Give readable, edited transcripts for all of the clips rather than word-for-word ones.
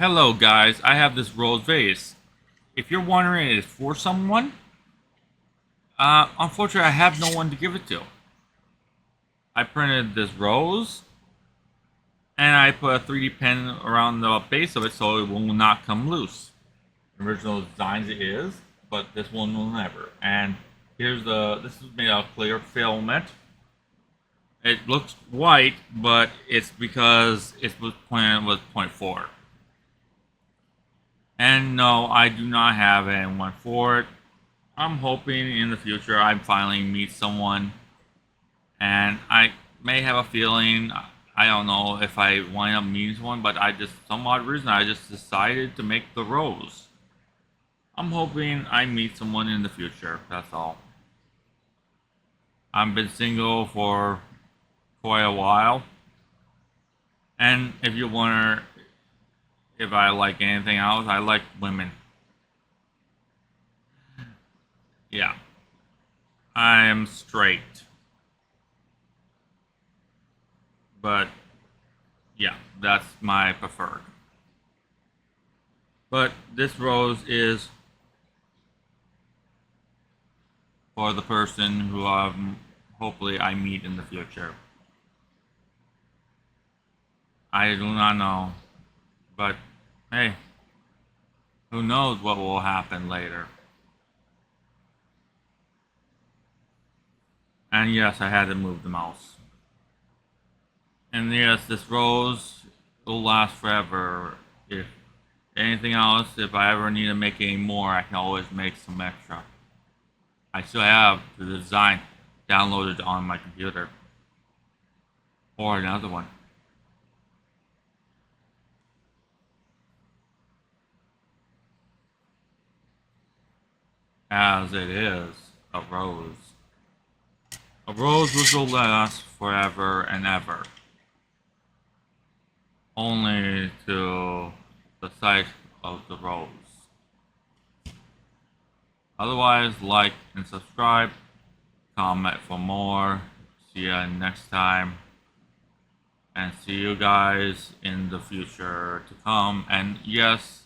Hello guys, I have this rose vase. If you're wondering it is for someone, unfortunately I have no one to give it to. I printed this rose, and I put a 3D pen around the base of it so it will not come loose. The original designs it is, but this one will never. And this is made out of clear filament. It looks white, but it's because it was printed with 0.4. And no, I do not have anyone for it. I'm hoping in the future I finally meet someone, and I may have a feeling, I don't know if I wind up meeting someone, but some odd reason, I just decided to make the rose. I'm hoping I meet someone in the future, that's all. I've been single for quite a while, and if you wonder if I like anything else, I like women. Yeah. I am straight. But, yeah, that's my preferred. But this rose is for the person who hopefully I meet in the future. I do not know. But, hey, who knows what will happen later. And yes, I had to move the mouse. And yes, this rose will last forever. If anything else, if I ever need to make any more, I can always make some extra. I still have the design downloaded on my computer. Or another one. As it is a rose. A rose which will last forever and ever. Only to the sight of the rose. Otherwise, like and subscribe, comment for more. See you next time. And see you guys in the future to come. And yes,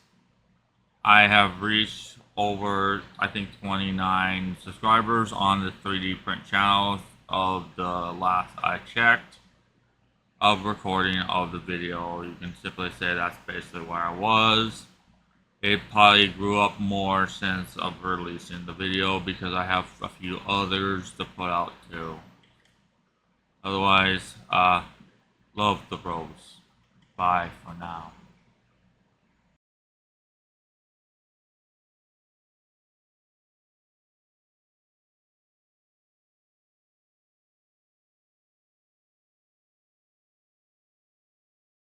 I have reached over, I think, 29 subscribers on the 3D print channel of the last I checked of recording of the video. You can simply say that's basically where I was. It probably grew up more since of releasing the video because I have a few others to put out too. Otherwise, love the rose. Bye for now.